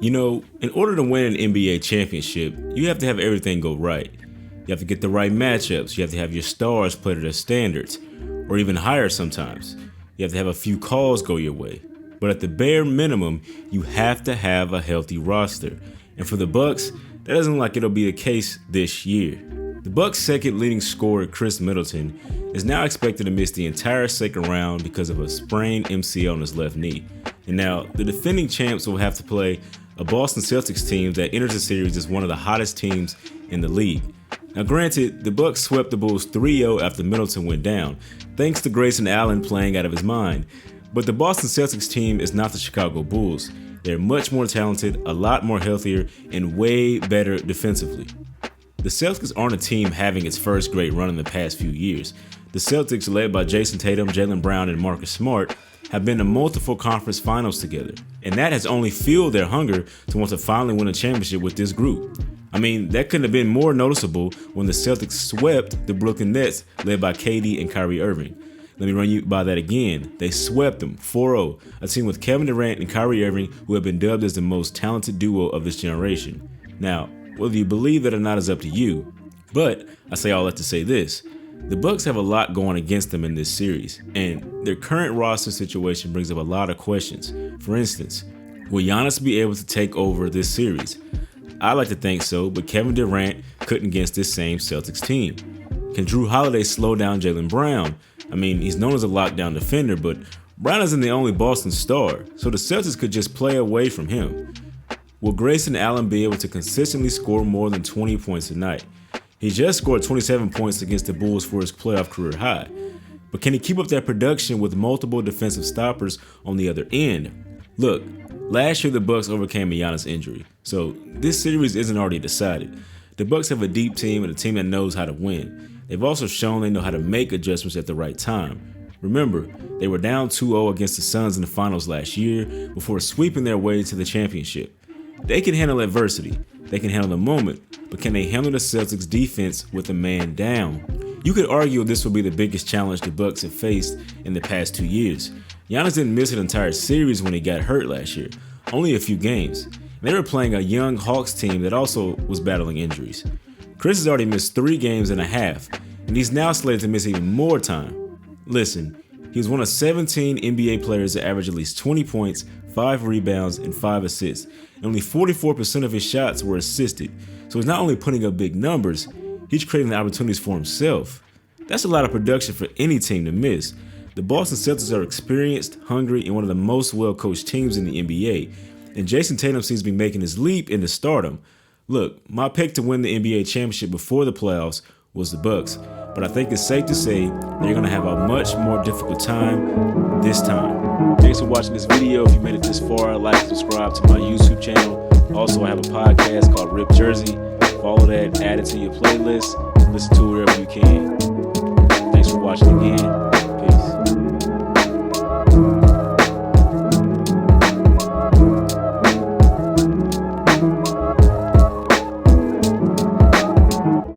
You know, in order to win an NBA championship, you have to have everything go right. You have to get the right matchups. You have to have your stars play to their standards, or even higher sometimes. You have to have a few calls go your way. But at the bare minimum, you have to have a healthy roster. And for the Bucks, that doesn't look like it'll be the case this year. The Bucks' second leading scorer, Khris Middleton, is now expected to miss the entire second round because of a sprained MCL on his left knee. And now, the defending champs will have to play a Boston Celtics team that enters the series as one of the hottest teams in the league. Now granted, the Bucks swept the Bulls 3-0 after Middleton went down, thanks to Grayson Allen playing out of his mind. But the Boston Celtics team is not the Chicago Bulls. They're much more talented, a lot more healthier, and way better defensively. The Celtics aren't a team having its first great run in the past few years. The Celtics, led by Jason Tatum, Jaylen Brown, and Marcus Smart, have been to multiple conference finals together, and that has only fueled their hunger to want to finally win a championship with this group. I mean, that couldn't have been more noticeable when the Celtics swept the Brooklyn Nets, led by KD and Kyrie Irving. Let me run you by that again. They swept them 4-0, a team with Kevin Durant and Kyrie Irving, who have been dubbed as the most talented duo of this generation. Now, whether you believe that or not is up to you, but I say all that to say this. The Bucks have a lot going against them in this series, and their current roster situation brings up a lot of questions. For instance, will Giannis be able to take over this series? I like to think so, but Kevin Durant couldn't against this same Celtics team. Can Jrue Holiday slow down Jaylen Brown? I mean, he's known as a lockdown defender, but Brown isn't the only Boston star, so the Celtics could just play away from him. Will Grayson Allen be able to consistently score more than 20 points a night? He just scored 27 points against the Bulls for his playoff career high. But can he keep up that production with multiple defensive stoppers on the other end? Look, last year the Bucks overcame a Giannis injury, so this series isn't already decided. The Bucks have a deep team and a team that knows how to win. They've also shown they know how to make adjustments at the right time. Remember, they were down 2-0 against the Suns in the finals last year before sweeping their way to the championship. They can handle adversity, they can handle the moment, but can they handle the Celtics defense with a man down? You could argue this will be the biggest challenge the Bucks have faced in the past 2 years. Giannis didn't miss an entire series when he got hurt last year, only a few games. They were playing a young Hawks team that also was battling injuries. Khris has already missed 3 games and a half, and he's now slated to miss even more time. Listen, he was one of 17 NBA players to average at least 20 points, 5 rebounds, and 5 assists. And only 44% of his shots were assisted. So he's not only putting up big numbers, he's creating the opportunities for himself. That's a lot of production for any team to miss. The Boston Celtics are experienced, hungry, and one of the most well-coached teams in the NBA. And Jason Tatum seems to be making his leap into stardom. Look, my pick to win the NBA championship before the playoffs was the Bucks, but I think it's safe to say they're going to have a much more difficult time this time. Thanks for watching this video. If you made it this far, like and subscribe to my YouTube channel. Also, I have a podcast called Rip Jersey. Follow that, add it to your playlist, listen to it wherever you can. Thanks for watching again.